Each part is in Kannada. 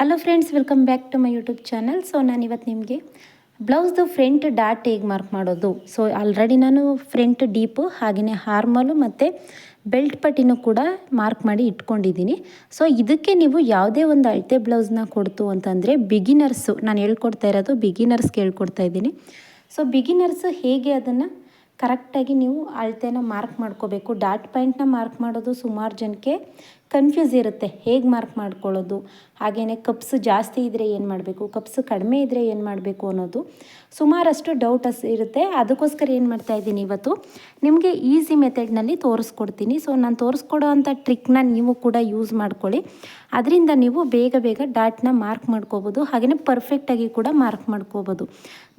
Hello friends, welcome back to my YouTube channel. So ನಾನು ಇವತ್ತು ನಿಮಗೆ ಬ್ಲೌಸ್ದು ಫ್ರಂಟ್ ಡಾಟ್ ಹೇಗೆ ಮಾರ್ಕ್ ಮಾಡೋದು. ಸೊ ಆಲ್ರೆಡಿ ನಾನು ಫ್ರಂಟ್ ಡೀಪು ಹಾಗೆಯೇ ಹಾರ್ಮಲು ಮತ್ತು ಬೆಲ್ಟ್ ಪಟ್ಟಿನೂ ಕೂಡ ಮಾರ್ಕ್ ಮಾಡಿ ಇಟ್ಕೊಂಡಿದ್ದೀನಿ. ಸೊ ಇದಕ್ಕೆ ನೀವು ಯಾವುದೇ ಒಂದು ಅಳತೆ ಬ್ಲೌಸ್ನ ಕೊಡ್ತು ಅಂತಂದರೆ ಬಿಗಿನರ್ಸು, ನಾನು ಹೇಳ್ಕೊಡ್ತಾ ಇರೋದು ಬಿಗಿನರ್ಸ್ಗೆ ಹೇಳ್ಕೊಡ್ತಾ ಇದ್ದೀನಿ. ಸೊ ಬಿಗಿನರ್ಸು ಹೇಗೆ ಅದನ್ನು ಕರೆಕ್ಟಾಗಿ ನೀವು ಅಳತೆನ ಮಾರ್ಕ್ ಮಾಡ್ಕೋಬೇಕು. ಡಾಟ್ ಪಾಯಿಂಟ್ನ ಮಾರ್ಕ್ ಮಾಡೋದು ಸುಮಾರು ಜನಕ್ಕೆ ಕನ್ಫ್ಯೂಸ್ ಇರುತ್ತೆ, ಹೇಗೆ ಮಾರ್ಕ್ ಮಾಡ್ಕೊಳ್ಳೋದು, ಹಾಗೆಯೇ ಕಪ್ಸ್ ಜಾಸ್ತಿ ಇದ್ದರೆ ಏನು ಮಾಡಬೇಕು, ಕಪ್ಸ್ ಕಡಿಮೆ ಇದ್ದರೆ ಏನು ಮಾಡಬೇಕು ಅನ್ನೋದು ಸುಮಾರಷ್ಟು ಡೌಟಸ್ ಇರುತ್ತೆ. ಅದಕ್ಕೋಸ್ಕರ ಏನು ಮಾಡ್ತಾಯಿದ್ದೀನಿ, ಇವತ್ತು ನಿಮಗೆ ಈಸಿ ಮೆಥಡ್ನಲ್ಲಿ ತೋರಿಸ್ಕೊಡ್ತೀನಿ. ಸೊ ನಾನು ತೋರಿಸ್ಕೊಡೋ ಅಂಥ ಟ್ರಿಕ್ನ ನೀವು ಕೂಡ ಯೂಸ್ ಮಾಡ್ಕೊಳ್ಳಿ. ಅದರಿಂದ ನೀವು ಬೇಗ ಬೇಗ ಡಾಟ್ನ ಮಾರ್ಕ್ ಮಾಡ್ಕೋಬೋದು, ಹಾಗೆಯೇ ಪರ್ಫೆಕ್ಟಾಗಿ ಕೂಡ ಮಾರ್ಕ್ ಮಾಡ್ಕೋಬೋದು.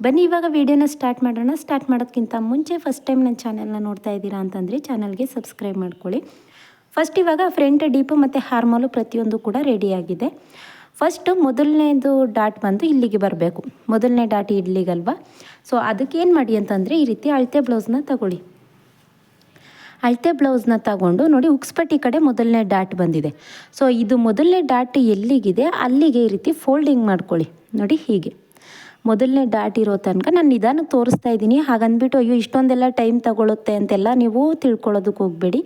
ಬನ್ನಿ ಇವಾಗ ವೀಡಿಯೋನ ಸ್ಟಾರ್ಟ್ ಮಾಡೋಣ. ಸ್ಟಾರ್ಟ್ ಮಾಡೋದಕ್ಕಿಂತ ಮುಂಚೆ ಫಸ್ಟ್ ಟೈಮ್ ನನ್ನ ಚಾನಲ್ನ ನೋಡ್ತಾ ಇದ್ದೀರಾ ಅಂತಂದರೆ ಚಾನಲ್ಗೆ ಸಬ್ಸ್ಕ್ರೈಬ್ ಮಾಡ್ಕೊಳ್ಳಿ. ಫಸ್ಟ್ ಇವಾಗ ಫ್ರಂಟ್ ಡೀಪು ಮತ್ತು ಹಾರ್ಮೋಲು ಪ್ರತಿಯೊಂದು ಕೂಡ ರೆಡಿಯಾಗಿದೆ. ಫಸ್ಟು ಮೊದಲನೇದು ಡಾಟ್ ಬಂದು ಇಲ್ಲಿಗೆ ಬರಬೇಕು. ಮೊದಲನೇ ಡಾಟ್ ಇಲ್ಲಿಗಲ್ವಾ. ಸೊ ಅದಕ್ಕೆ ಏನು ಮಾಡಿ ಅಂತಂದರೆ ಈ ರೀತಿ ಅಳತೆ ಬ್ಲೌಸ್ನ ತಗೊಳ್ಳಿ. ಅಳತೆ ಬ್ಲೌಸ್ನ ತಗೊಂಡು ನೋಡಿ, ಉಕ್ಸ್ಪಟ್ಟಿ ಕಡೆ ಮೊದಲನೇ ಡಾಟ್ ಬಂದಿದೆ. ಸೊ ಇದು ಮೊದಲನೇ ಡಾಟ್ ಎಲ್ಲಿಗಿದೆ ಅಲ್ಲಿಗೆ ಈ ರೀತಿ ಫೋಲ್ಡಿಂಗ್ ಮಾಡ್ಕೊಳ್ಳಿ. ನೋಡಿ ಹೀಗೆ ಮೊದಲನೇ ಡಾಟ್ ಇರೋ ತನಕ ನಾನು ನಿಧಾನಕ್ಕೆ ತೋರಿಸ್ತಾ ಇದ್ದೀನಿ. ಹಾಗಂದ್ಬಿಟ್ಟು ಅಯ್ಯೋ ಇಷ್ಟೊಂದೆಲ್ಲ ಟೈಮ್ ತಗೊಳುತ್ತೆ ಅಂತೆಲ್ಲ ನೀವು ತಿಳ್ಕೊಳ್ಳೋದಕ್ಕೆ ಹೋಗಬೇಡಿ.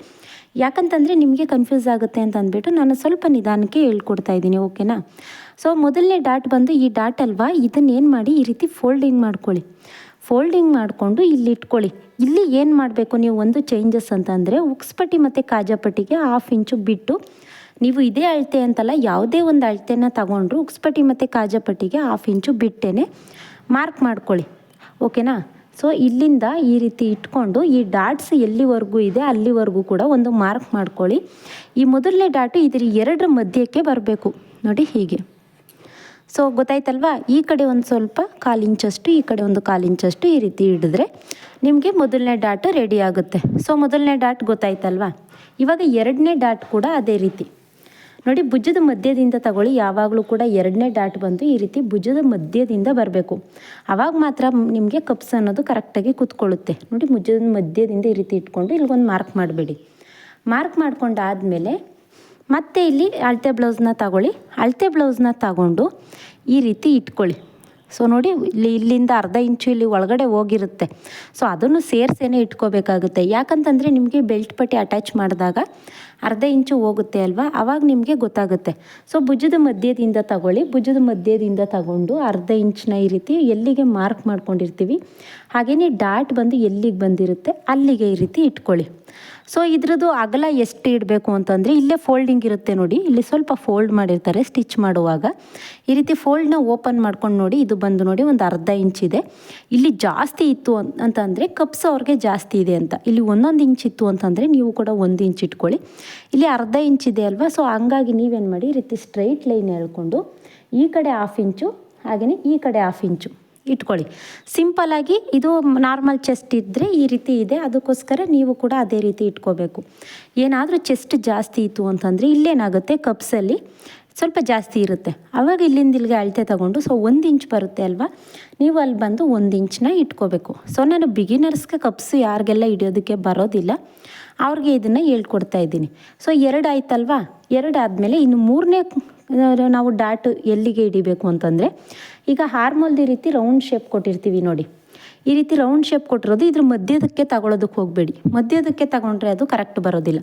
ಯಾಕಂತಂದರೆ ನಿಮಗೆ ಕನ್ಫ್ಯೂಸ್ ಆಗುತ್ತೆ ಅಂತ ಅಂದ್ಬಿಟ್ಟು ನಾನು ಸ್ವಲ್ಪ ನಿಧಾನಕ್ಕೆ ಹೇಳ್ಕೊಡ್ತಾ ಇದ್ದೀನಿ, ಓಕೆನಾ. ಸೊ ಮೊದಲನೇ ಡಾಟ್ ಬಂದು ಈ ಡಾಟ್ ಅಲ್ವಾ, ಇದನ್ನೇನು ಮಾಡಿ ಈ ರೀತಿ ಫೋಲ್ಡಿಂಗ್ ಮಾಡ್ಕೊಳ್ಳಿ. ಫೋಲ್ಡಿಂಗ್ ಮಾಡಿಕೊಂಡು ಇಲ್ಲಿ ಇಟ್ಕೊಳ್ಳಿ. ಇಲ್ಲಿ ಏನು ಮಾಡಬೇಕು ನೀವು, ಒಂದು ಚೇಂಜಸ್ ಅಂತಂದರೆ ಉಕ್ಸ್ಪಟ್ಟಿ ಮತ್ತು ಕಾಜಾಪಟ್ಟಿಗೆ 1/2 ಇಂಚು ಬಿಟ್ಟು, ನೀವು ಇದೇ ಅಳತೆ ಅಂತಲ್ಲ ಯಾವುದೇ ಒಂದು ಅಳತೆನ ತಗೊಂಡ್ರು ಉಕ್ಸ್ಪಟ್ಟಿ ಮತ್ತು ಕಾಜಾಪಟ್ಟಿಗೆ 1/2 ಇಂಚು ಬಿಟ್ಟೇ ಮಾರ್ಕ್ ಮಾಡ್ಕೊಳ್ಳಿ, ಓಕೆನಾ. ಸೊ ಇಲ್ಲಿಂದ ಈ ರೀತಿ ಇಟ್ಕೊಂಡು ಈ ಡಾಟ್ಸ್ ಎಲ್ಲಿವರೆಗೂ ಇದೆ ಅಲ್ಲಿವರೆಗೂ ಕೂಡ ಒಂದು ಮಾರ್ಕ್ ಮಾಡ್ಕೊಳ್ಳಿ. ಈ ಮೊದಲನೇ ಡಾಟು ಇದ್ರ 2 ಮಧ್ಯಕ್ಕೆ ಬರಬೇಕು. ನೋಡಿ ಹೀಗೆ. ಸೊ ಗೊತ್ತಾಯ್ತಲ್ವಾ. ಈ ಕಡೆ ಒಂದು ಸ್ವಲ್ಪ 1/4 ಇಂಚಷ್ಟು, ಈ ಕಡೆ ಒಂದು 1/4 ಇಂಚಷ್ಟು ಈ ರೀತಿ ಹಿಡಿದ್ರೆ ನಿಮಗೆ ಮೊದಲನೇ ಡಾಟು ರೆಡಿ ಆಗುತ್ತೆ. ಸೊ ಮೊದಲನೇ ಡಾಟ್ ಗೊತ್ತಾಯ್ತಲ್ವಾ. ಇವಾಗ 2ನೇ ಡಾಟ್ ಕೂಡ ಅದೇ ರೀತಿ ನೋಡಿ, ಭುಜದ ಮಧ್ಯದಿಂದ ತಗೊಳ್ಳಿ. ಯಾವಾಗಲೂ ಕೂಡ 2ನೇ ಡಾಟ್ ಬಂದು ಈ ರೀತಿ ಭುಜದ ಮಧ್ಯದಿಂದ ಬರಬೇಕು. ಆವಾಗ ಮಾತ್ರ ನಿಮಗೆ ಕಪ್ಸ್ ಅನ್ನೋದು ಕರೆಕ್ಟಾಗಿ ಕೂತ್ಕೊಳ್ಳುತ್ತೆ. ನೋಡಿ ಭುಜದ ಮಧ್ಯದಿಂದ ಈ ರೀತಿ ಇಟ್ಕೊಂಡು ಇಲ್ಲಿಗೊಂದು ಮಾರ್ಕ್ ಮಾಡಬೇಡಿ. ಮಾರ್ಕ್ ಮಾಡ್ಕೊಂಡಾದಮೇಲೆ ಮತ್ತೆ ಇಲ್ಲಿ ಅಳತೆ ಬ್ಲೌಸ್ನ ತಗೊಳ್ಳಿ. ಅಳತೆ ಬ್ಲೌಸ್ನ ತಗೊಂಡು ಈ ರೀತಿ ಇಟ್ಕೊಳ್ಳಿ. ಸೊ ನೋಡಿ ಇಲ್ಲಿಂದ 1/2 ಇಂಚು ಇಲ್ಲಿ ಒಳಗಡೆ ಹೋಗಿರುತ್ತೆ. ಸೊ ಅದನ್ನು ಸೇರಿಸೇನೆ ಇಟ್ಕೋಬೇಕಾಗುತ್ತೆ. ಯಾಕಂತಂದರೆ ನಿಮಗೆ ಬೆಲ್ಟ್ ಪಟ್ಟಿ ಅಟ್ಯಾಚ್ ಮಾಡಿದಾಗ 1/2 ಇಂಚು ಹೋಗುತ್ತೆ ಅಲ್ವಾ, ಆವಾಗ ನಿಮಗೆ ಗೊತ್ತಾಗುತ್ತೆ. ಸೊ ಭುಜದ ಮಧ್ಯದಿಂದ ತಗೊಳ್ಳಿ. ಭುಜದ ಮಧ್ಯದಿಂದ ತಗೊಂಡು 1/2 ಇಂಚನ್ನ ಈ ರೀತಿ ಎಲ್ಲಿಗೆ ಮಾರ್ಕ್ ಮಾಡ್ಕೊಂಡಿರ್ತೀವಿ ಹಾಗೆಯೇ ಡಾಟ್ ಬಂದು ಎಲ್ಲಿಗೆ ಬಂದಿರುತ್ತೆ ಅಲ್ಲಿಗೆ ಈ ರೀತಿ ಇಟ್ಕೊಳ್ಳಿ. ಸೊ ಇದ್ರದ್ದು ಅಗಲ ಎಷ್ಟು ಇಡಬೇಕು ಅಂತಂದರೆ ಇಲ್ಲೇ ಫೋಲ್ಡಿಂಗ್ ಇರುತ್ತೆ ನೋಡಿ, ಇಲ್ಲಿ ಸ್ವಲ್ಪ ಫೋಲ್ಡ್ ಮಾಡಿರ್ತಾರೆ ಸ್ಟಿಚ್ ಮಾಡುವಾಗ. ಈ ರೀತಿ ಫೋಲ್ಡ್ನ ಓಪನ್ ಮಾಡ್ಕೊಂಡು ನೋಡಿ, ಇದು ಬಂದು ನೋಡಿ ಒಂದು 1/2 ಇಂಚ್ ಇದೆ. ಇಲ್ಲಿ ಜಾಸ್ತಿ ಇತ್ತು ಅಂತಂದರೆ ಕಪ್ಸ್ ಅವ್ರಿಗೆ ಜಾಸ್ತಿ ಇದೆ ಅಂತ. ಇಲ್ಲಿ 1 ಇಂಚ್ ಇತ್ತು ಅಂತಂದರೆ ನೀವು ಕೂಡ 1 ಇಂಚ್ ಇಟ್ಕೊಳ್ಳಿ. ಇಲ್ಲಿ 1/2 ಇಂಚ್ ಇದೆ ಅಲ್ವಾ. ಸೊ ಹಂಗಾಗಿ ನೀವೇನು ಮಾಡಿ ಈ ರೀತಿ ಸ್ಟ್ರೈಟ್ ಲೈನ್ ಹೇಳ್ಕೊಂಡು ಈ ಕಡೆ 1/2 ಇಂಚು ಹಾಗೆಯೇ ಈ ಕಡೆ 1/2 ಇಂಚು ಇಟ್ಕೊಳ್ಳಿ. ಸಿಂಪಲಾಗಿ ಇದು ನಾರ್ಮಲ್ ಚೆಸ್ಟ್ ಇದ್ದರೆ ಈ ರೀತಿ ಇದೆ, ಅದಕ್ಕೋಸ್ಕರ ನೀವು ಕೂಡ ಅದೇ ರೀತಿ ಇಟ್ಕೋಬೇಕು. ಏನಾದರೂ ಚೆಸ್ಟ್ ಜಾಸ್ತಿ ಇತ್ತು ಅಂತಂದರೆ ಇಲ್ಲೇನಾಗುತ್ತೆ, ಕಪ್ಸಲ್ಲಿ ಸ್ವಲ್ಪ ಜಾಸ್ತಿ ಇರುತ್ತೆ. ಆವಾಗ ಇಲ್ಲಿಂದ ಇಲ್ಲಿಗೆ ಅಳತೆ ತಗೊಂಡು ಸೊ 1 ಇಂಚ್ ಬರುತ್ತೆ ಅಲ್ವಾ, ನೀವು ಅಲ್ಲಿ ಬಂದು 1 ಇಂಚನ್ನ ಇಟ್ಕೋಬೇಕು. ಸೊ ನಾನು ಬಿಗಿನರ್ಸ್ಗೆ ಕಪ್ಸು ಯಾರಿಗೆಲ್ಲ ಹಿಡಿಯೋದಕ್ಕೆ ಬರೋದಿಲ್ಲ ಅವ್ರಿಗೆ ಇದನ್ನು ಹೇಳ್ಕೊಡ್ತಾ ಇದ್ದೀನಿ. ಸೊ 2 ಆಯ್ತಲ್ವಾ. 2 ಆದಮೇಲೆ ಇನ್ನು 3ನೇ ನಾವು ಡಾಟ್ ಎಲ್ಲಿಗೆ ಹಿಡಿಬೇಕು ಅಂತಂದರೆ, ಈಗ ಹಾರ್ಮೋಲ್ದು ಈ ರೀತಿ ರೌಂಡ್ ಶೇಪ್ ಕೊಟ್ಟಿರ್ತೀವಿ ನೋಡಿ, ಈ ರೀತಿ ರೌಂಡ್ ಶೇಪ್ ಕೊಟ್ಟಿರೋದು ಇದ್ರ ಮಧ್ಯದಕ್ಕೆ ತಗೊಳ್ಳೋದಕ್ಕೆ ಹೋಗಬೇಡಿ. ಮಧ್ಯದಕ್ಕೆ ತಗೊಂಡ್ರೆ ಅದು ಕರೆಕ್ಟ್ ಬರೋದಿಲ್ಲ.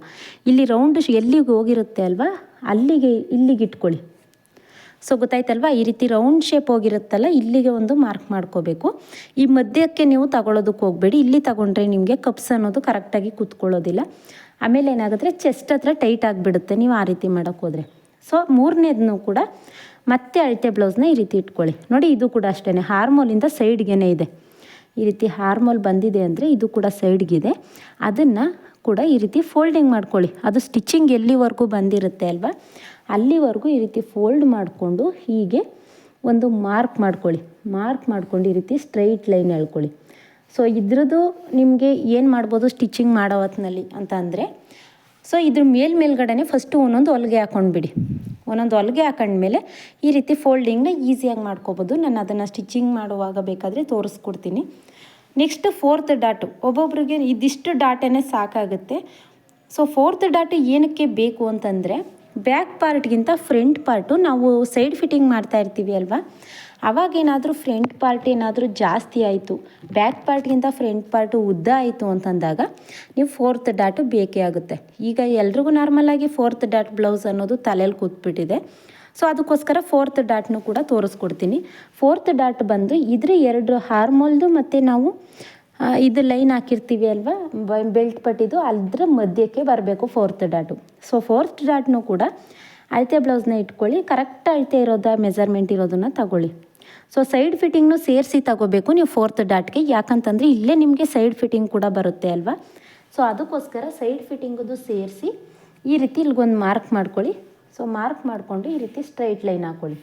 ಇಲ್ಲಿ ರೌಂಡ್ ಎಲ್ಲಿಗೆ ಹೋಗಿರುತ್ತೆ ಅಲ್ವಾ ಅಲ್ಲಿಗೆ ಇಲ್ಲಿಗೆ ಇಟ್ಕೊಳ್ಳಿ. ಸೊ ಗೊತ್ತಾಯ್ತಲ್ವಾ. ಈ ರೀತಿ ರೌಂಡ್ ಶೇಪ್ ಹೋಗಿರುತ್ತಲ್ಲ ಇಲ್ಲಿಗೆ ಒಂದು ಮಾರ್ಕ್ ಮಾಡ್ಕೋಬೇಕು. ಈ ಮಧ್ಯಕ್ಕೆ ನೀವು ತಗೊಳ್ಳೋದಕ್ಕೆ ಹೋಗಬೇಡಿ. ಇಲ್ಲಿ ತಗೊಂಡ್ರೆ ನಿಮಗೆ ಕಪ್ಸ್ ಅನ್ನೋದು ಕರೆಕ್ಟಾಗಿ ಕೂತ್ಕೊಳ್ಳೋದಿಲ್ಲ. ಆಮೇಲೆ ಏನಾಗುತ್ತೆ, ಚೆಸ್ಟ್ ಹತ್ರ ಟೈಟ್ ಆಗಿಬಿಡುತ್ತೆ ನೀವು ಆ ರೀತಿ ಮಾಡೋಕ್ಕೆ ಹೋದರೆ. ಸೊ 3ನೇದನ್ನು ಕೂಡ ಮತ್ತೆ ಅಳತೆ ಬ್ಲೌಸ್ನ ಈ ರೀತಿ ಇಟ್ಕೊಳ್ಳಿ. ನೋಡಿ ಇದು ಕೂಡ ಅಷ್ಟೇ ಹಾರ್ಮೋಲಿಂದ ಸೈಡ್ಗೆ ಇದೆ. ಈ ರೀತಿ ಹಾರ್ಮೋಲ್ ಬಂದಿದೆ ಅಂದರೆ ಇದು ಕೂಡ ಸೈಡ್ಗಿದೆ. ಅದನ್ನು ಕೂಡ ಈ ರೀತಿ ಫೋಲ್ಡಿಂಗ್ ಮಾಡ್ಕೊಳ್ಳಿ. ಅದು ಸ್ಟಿಚಿಂಗ್ ಎಲ್ಲಿವರೆಗೂ ಬಂದಿರುತ್ತೆ ಅಲ್ವಾ ಅಲ್ಲಿವರೆಗೂ ಈ ರೀತಿ ಫೋಲ್ಡ್ ಮಾಡಿಕೊಂಡು ಹೀಗೆ ಒಂದು ಮಾರ್ಕ್ ಮಾಡ್ಕೊಳ್ಳಿ. ಮಾರ್ಕ್ ಮಾಡ್ಕೊಂಡು ಈ ರೀತಿ ಸ್ಟ್ರೈಟ್ ಲೈನ್ ಹೇಳ್ಕೊಳ್ಳಿ. ಸೊ ಇದ್ರದ್ದು ನಿಮಗೆ ಏನು ಮಾಡ್ಬೋದು ಸ್ಟಿಚಿಂಗ್ ಮಾಡೋ ಹೊತ್ತಿನಲ್ಲಿ ಅಂತ ಅಂದರೆ, ಸೊ ಇದ್ರ ಮೇಲ್ಗಡೆ ಫಸ್ಟು ಒಂದೊಂದು ಹೊಲಿಗೆ ಹಾಕ್ಕೊಂಡ್ಬಿಡಿ. ಒಂದೊಂದು ಹೊಲಿಗೆ ಹಾಕೊಂಡ್ಮೇಲೆ ಈ ರೀತಿ ಫೋಲ್ಡಿಂಗ್ನ ಈಸಿಯಾಗಿ ಮಾಡ್ಕೋಬೋದು. ನಾನು ಅದನ್ನು ಸ್ಟಿಚಿಂಗ್ ಮಾಡುವಾಗ ಬೇಕಾದರೆ ತೋರಿಸ್ಕೊಡ್ತೀನಿ. ನೆಕ್ಸ್ಟ್ 4th ಡಾಟು ಒಬ್ಬೊಬ್ರಿಗೆ ಇದಿಷ್ಟು ಡಾಟೇ ಸಾಕಾಗುತ್ತೆ. ಸೊ 4th ಡಾಟು ಏನಕ್ಕೆ ಬೇಕು ಅಂತಂದರೆ, ಬ್ಯಾಕ್ ಪಾರ್ಟ್ಗಿಂತ ಫ್ರಂಟ್ ಪಾರ್ಟು ನಾವು ಸೈಡ್ ಫಿಟ್ಟಿಂಗ್ ಮಾಡ್ತಾ ಇರ್ತೀವಿ ಅಲ್ವಾ, ಅವಾಗೇನಾದರೂ ಫ್ರಂಟ್ ಪಾರ್ಟ್ ಏನಾದರೂ ಜಾಸ್ತಿ ಆಯಿತು, ಬ್ಯಾಕ್ ಪಾರ್ಟ್ಗಿಂತ ಫ್ರಂಟ್ ಪಾರ್ಟು ಉದ್ದ ಆಯಿತು ಅಂತಂದಾಗ ನೀವು 4th ಡಾಟು ಬೇಕೇ ಆಗುತ್ತೆ. ಈಗ ಎಲ್ರಿಗೂ ನಾರ್ಮಲಾಗಿ 4th ಡಾಟ್ ಬ್ಲೌಸ್ ಅನ್ನೋದು ತಲೆಯಲ್ಲಿ ಕೂತ್ಬಿಟ್ಟಿದೆ. ಸೊ ಅದಕ್ಕೋಸ್ಕರ 4th ಡಾಟ್ನು ಕೂಡ ತೋರಿಸ್ಕೊಡ್ತೀನಿ. 4th ಡಾಟ್ ಬಂದು ಇದ್ರ 2 ಹಾರ್ಮೋಲ್ದು ಮತ್ತು ನಾವು ಇದು ಲೈನ್ ಹಾಕಿರ್ತೀವಿ ಅಲ್ವಾ ಬೆಲ್ಟ್ ಪಟ್ಟಿದು, ಅದ್ರ ಮಧ್ಯಕ್ಕೆ ಬರಬೇಕು 4th ಡಾಟು. ಸೊ 4th ಡಾಟ್ನು ಕೂಡ ಅಳತೆ ಬ್ಲೌಸ್ನ ಇಟ್ಕೊಳ್ಳಿ, ಕರೆಕ್ಟ್ ಅಳತೆ ಮೆಜರ್ಮೆಂಟ್ ಇರೋದನ್ನು ತಗೊಳ್ಳಿ. ಸೊ ಸೈಡ್ ಫಿಟ್ಟಿಂಗ್ನು ಸೇರಿಸಿ ತಗೋಬೇಕು ನೀವು 4th ಡಾಟ್ಗೆ, ಯಾಕಂತಂದರೆ ಇಲ್ಲೇ ನಿಮಗೆ ಸೈಡ್ ಫಿಟ್ಟಿಂಗ್ ಕೂಡ ಬರುತ್ತೆ ಅಲ್ವಾ. ಸೊ ಅದಕ್ಕೋಸ್ಕರ ಸೈಡ್ ಫಿಟ್ಟಿಂಗದು ಸೇರಿಸಿ ಈ ರೀತಿ ಇಲ್ಲಿಗೊಂದು ಮಾರ್ಕ್ ಮಾಡ್ಕೊಳ್ಳಿ. ಸೊ ಮಾರ್ಕ್ ಮಾಡಿಕೊಂಡು ಈ ರೀತಿ ಸ್ಟ್ರೈಟ್ ಲೈನ್ ಹಾಕ್ಕೊಳ್ಳಿ.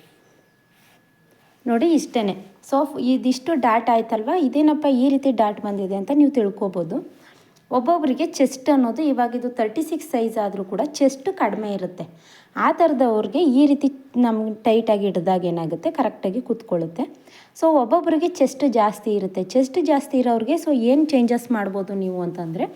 ನೋಡಿ ಇಷ್ಟೇ. ಸೊ ಇದಿಷ್ಟು ಡಾಟ್ ಆಯ್ತಲ್ವ, ಇದೇನಪ್ಪ ಈ ರೀತಿ ಡಾಟ್ ಬಂದಿದೆ ಅಂತ ನೀವು ತಿಳ್ಕೊಬೋದು. ಒಬ್ಬೊಬ್ಬರಿಗೆ ಚೆಸ್ಟ್ ಅನ್ನೋದು ಇವಾಗಿದು 36 ಸೈಜ್ ಆದರೂ ಕೂಡ ಚೆಸ್ಟ್ ಕಡಿಮೆ ಇರುತ್ತೆ. ಆ ಥರದವ್ರಿಗೆ ಈ ರೀತಿ ನಮ್ಗೆ ಟೈಟಾಗಿ ಹಿಡ್ದಾಗ ಏನಾಗುತ್ತೆ, ಕರೆಕ್ಟಾಗಿ ಕೂತ್ಕೊಳ್ಳುತ್ತೆ. ಸೊ ಒಬ್ಬೊಬ್ಬರಿಗೆ ಚೆಸ್ಟ್ ಜಾಸ್ತಿ ಇರುತ್ತೆ. ಚೆಸ್ಟ್ ಜಾಸ್ತಿ ಇರೋರಿಗೆ ಸೊ ಏನು ಚೇಂಜಸ್ ಮಾಡ್ಬೋದು ನೀವು ಅಂತಂದರೆ,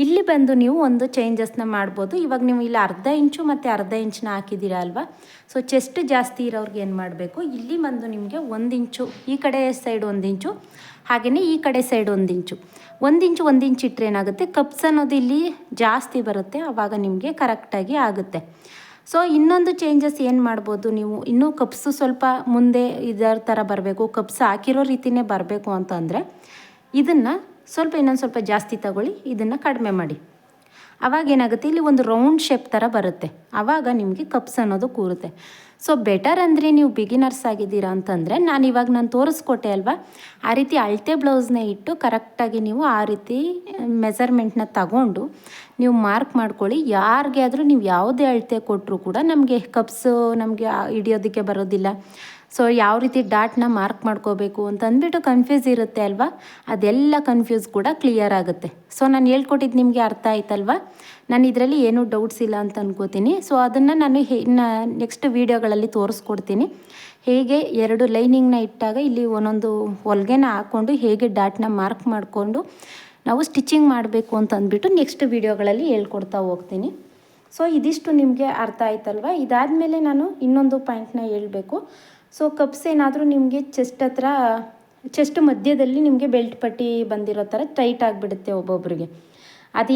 ಇಲ್ಲಿ ಬಂದು ನೀವು ಒಂದು ಚೇಂಜಸ್ನ ಮಾಡ್ಬೋದು. ಇವಾಗ ನೀವು ಇಲ್ಲಿ ಅರ್ಧ ಇಂಚು ಮತ್ತು ಅರ್ಧ ಇಂಚನ್ನ ಹಾಕಿದ್ದೀರಾ ಅಲ್ವಾ. ಸೊ ಚೆಸ್ಟ್ ಜಾಸ್ತಿ ಇರೋರಿಗೆ ಏನು ಮಾಡಬೇಕು, ಇಲ್ಲಿ ಬಂದು ನಿಮಗೆ 1 ಇಂಚು ಈ ಕಡೆ ಸೈಡ್ 1 ಇಂಚು, ಹಾಗೆಯೇ ಈ ಕಡೆ ಸೈಡ್ 1 ಇಂಚು, 1 ಇಂಚ್ ಇಟ್ಟರೆ ಏನಾಗುತ್ತೆ, ಕಪ್ಸ್ ಅನ್ನೋದು ಇಲ್ಲಿ ಜಾಸ್ತಿ ಬರುತ್ತೆ, ಆವಾಗ ನಿಮಗೆ ಕರೆಕ್ಟಾಗಿ ಆಗುತ್ತೆ. ಸೊ ಇನ್ನೊಂದು ಚೇಂಜಸ್ ಏನು ಮಾಡ್ಬೋದು, ನೀವು ಇನ್ನೂ ಕಪ್ಸು ಸ್ವಲ್ಪ ಮುಂದೆ ಇದರ ಥರ ಬರಬೇಕು, ಕಪ್ಸ್ ಹಾಕಿರೋ ರೀತಿಯೇ ಬರಬೇಕು ಅಂತಂದರೆ ಇದನ್ನು ಇನ್ನೊಂದು ಸ್ವಲ್ಪ ಜಾಸ್ತಿ ತಗೊಳ್ಳಿ, ಇದನ್ನು ಕಡಿಮೆ ಮಾಡಿ. ಆವಾಗ ಏನಾಗುತ್ತೆ, ಇಲ್ಲಿ ಒಂದು ರೌಂಡ್ ಶೇಪ್ ಥರ ಬರುತ್ತೆ, ಆವಾಗ ನಿಮಗೆ ಕಪ್ಸ್ ಅನ್ನೋದು ಕೂರುತ್ತೆ. ಸೊ ಬೆಟರ್ ಅಂದರೆ ನೀವು ಬಿಗಿನರ್ಸ್ ಆಗಿದ್ದೀರಾ ಅಂತಂದರೆ ನಾನು ತೋರಿಸ್ಕೊಟ್ಟೆ ಅಲ್ವಾ, ಆ ರೀತಿ ಅಳತೆ ಬ್ಲೌಸ್ನ ಇಟ್ಟು ಕರೆಕ್ಟಾಗಿ ನೀವು ಆ ರೀತಿ ಮೆಜರ್ಮೆಂಟ್ನ ತಗೊಂಡು ನೀವು ಮಾರ್ಕ್ ಮಾಡ್ಕೊಳ್ಳಿ. ಯಾರಿಗೆ ಆದರೂ ನೀವು ಯಾವುದೇ ಅಳತೆ ಕೊಟ್ಟರು ಕೂಡ ನಮಗೆ ಕಪ್ಸು ನಮಗೆ ಹಿಡಿಯೋದಕ್ಕೆ ಬರೋದಿಲ್ಲ. ಸೊ ಯಾವ ರೀತಿ ಡಾಟ್ನ ಮಾರ್ಕ್ ಮಾಡ್ಕೋಬೇಕು ಅಂತ ಅಂದ್ಬಿಟ್ಟು ಕನ್ಫ್ಯೂಸ್ ಇರುತ್ತೆ ಅಲ್ವಾ, ಅದೆಲ್ಲ ಕನ್ಫ್ಯೂಸ್ ಕೂಡ ಕ್ಲಿಯರ್ ಆಗುತ್ತೆ. ಸೊ ನಾನು ಹೇಳ್ಕೊಟ್ಟಿದ್ದು ನಿಮಗೆ ಅರ್ಥ ಆಯ್ತಲ್ವಾ. ನಾನು ಇದರಲ್ಲಿ ಏನೂ ಡೌಟ್ಸ್ ಇಲ್ಲ ಅಂತ ಅನ್ಕೋತೀನಿ. ಸೊ ಅದನ್ನು ನಾನು ನೆಕ್ಸ್ಟ್ ವೀಡಿಯೋಗಳಲ್ಲಿ ತೋರಿಸ್ಕೊಡ್ತೀನಿ, ಹೇಗೆ 2 ಲೈನಿಂಗ್ನ ಇಟ್ಟಾಗ ಇಲ್ಲಿ ಒಂದೊಂದು ಹೊಲಿಗೆನ ಹಾಕ್ಕೊಂಡು ಹೇಗೆ ಡಾಟ್ನ ಮಾರ್ಕ್ ಮಾಡಿಕೊಂಡು ನಾವು ಸ್ಟಿಚಿಂಗ್ ಮಾಡಬೇಕು ಅಂತ ಅಂದ್ಬಿಟ್ಟು ನೆಕ್ಸ್ಟ್ ವೀಡಿಯೋಗಳಲ್ಲಿ ಹೇಳ್ಕೊಡ್ತಾ ಹೋಗ್ತೀನಿ. ಸೊ ಇದಿಷ್ಟು ನಿಮಗೆ ಅರ್ಥ ಆಯ್ತಲ್ವ. ಇದಾದಮೇಲೆ ನಾನು ಇನ್ನೊಂದು ಪಾಯಿಂಟ್ನ ಹೇಳಬೇಕು. ಸೊ ಕಪ್ಸ್ ಏನಾದರೂ ನಿಮಗೆ ಚೆಸ್ಟ್ ಮಧ್ಯದಲ್ಲಿ ನಿಮಗೆ ಬೆಲ್ಟ್ ಪಟ್ಟಿ ಬಂದಿರೋ ಥರ ಟೈಟ್ ಆಗಿಬಿಡುತ್ತೆ ಒಬ್ಬೊಬ್ಬರಿಗೆ. ಅದು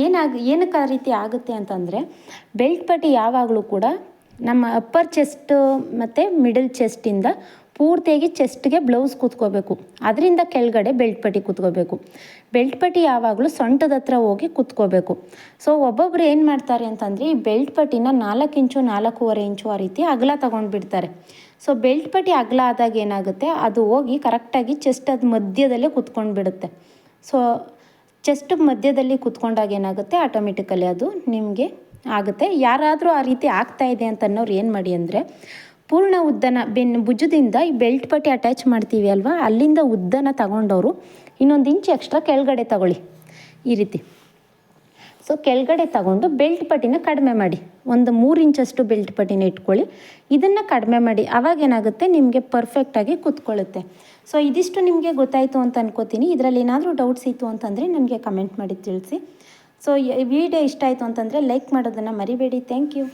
ಏನಕ್ಕೆ ಆ ರೀತಿ ಆಗುತ್ತೆ ಅಂತಂದರೆ, ಬೆಲ್ಟ್ ಪಟ್ಟಿ ಯಾವಾಗಲೂ ಕೂಡ ನಮ್ಮ ಅಪ್ಪರ್ ಚೆಸ್ಟ್ ಮತ್ತು ಮಿಡಲ್ ಚೆಸ್ಟಿಂದ ಪೂರ್ತಿಯಾಗಿ ಚೆಸ್ಟ್ಗೆ ಬ್ಲೌಸ್ ಕೂತ್ಕೋಬೇಕು, ಅದರಿಂದ ಕೆಳಗಡೆ ಬೆಲ್ಟ್ ಪಟ್ಟಿ ಕೂತ್ಕೋಬೇಕು. ಬೆಲ್ಟ್ ಪಟ್ಟಿ ಯಾವಾಗಲೂ ಸೊಂಟದ ಹತ್ರ ಹೋಗಿ ಕೂತ್ಕೋಬೇಕು. ಸೊ ಒಬ್ಬೊಬ್ರು ಏನು ಮಾಡ್ತಾರೆ ಅಂತಂದರೆ, ಈ ಬೆಲ್ಟ್ ಪಟ್ಟಿನ 4 ಇಂಚು 4.25 ಇಂಚು ಆ ರೀತಿ ಅಗಲ ತೊಗೊಂಡು ಬಿಡ್ತಾರೆ. ಸೊ ಬೆಲ್ಟ್ ಪಟ್ಟಿ ಅಗಲ ಆದಾಗ ಏನಾಗುತ್ತೆ, ಅದು ಹೋಗಿ ಕರೆಕ್ಟಾಗಿ ಚೆಸ್ಟ್ ಅದು ಮಧ್ಯದಲ್ಲೇ ಕೂತ್ಕೊಂಡು ಬಿಡುತ್ತೆ. ಸೊ ಚೆಸ್ಟ್ ಮಧ್ಯದಲ್ಲಿ ಕೂತ್ಕೊಂಡಾಗ ಏನಾಗುತ್ತೆ, ಆಟೋಮೆಟಿಕಲಿ ಅದು ನಿಮಗೆ ಆಗುತ್ತೆ. ಯಾರಾದರೂ ಆ ರೀತಿ ಆಗ್ತಾ ಇದೆ ಅಂತ ಅನ್ನೋರು ಏನು ಮಾಡಿ ಅಂದರೆ, ಪೂರ್ಣ ಉದ್ದನ ಭುಜದಿಂದ ಈ ಬೆಲ್ಟ್ ಪಟ್ಟಿ ಅಟ್ಯಾಚ್ ಮಾಡ್ತೀವಿ ಅಲ್ವಾ, ಅಲ್ಲಿಂದ ಉದ್ದನ ತಗೊಂಡವರು 1 ಇಂಚ್ ಎಕ್ಸ್ಟ್ರಾ ಕೆಳಗಡೆ ತಗೊಳ್ಳಿ ಈ ರೀತಿ. ಸೊ ಕೆಳಗಡೆ ತಗೊಂಡು ಬೆಲ್ಟ್ ಪಟ್ಟಿನ ಕಡಿಮೆ ಮಾಡಿ, ಒಂದು 3 ಇಂಚಷ್ಟು ಬೆಲ್ಟ್ ಪಟ್ಟಿನ ಇಟ್ಕೊಳ್ಳಿ, ಇದನ್ನು ಕಡಿಮೆ ಮಾಡಿ. ಆವಾಗೇನಾಗುತ್ತೆ, ನಿಮಗೆ ಪರ್ಫೆಕ್ಟಾಗಿ ಕೂತ್ಕೊಳ್ಳುತ್ತೆ. ಸೊ ಇದಿಷ್ಟು ನಿಮಗೆ ಗೊತ್ತಾಯಿತು ಅಂತ ಅನ್ಕೋತೀನಿ. ಇದರಲ್ಲಿ ಏನಾದರೂ ಡೌಟ್ಸ್ ಇತ್ತು ಅಂತಂದರೆ ನನಗೆ ಕಮೆಂಟ್ ಮಾಡಿ ತಿಳಿಸಿ. ಸೊ ಈ ವಿಡಿಯೋ ಇಷ್ಟ ಆಯಿತು ಅಂತಂದರೆ ಲೈಕ್ ಮಾಡೋದನ್ನು ಮರಿಬೇಡಿ. Thank you.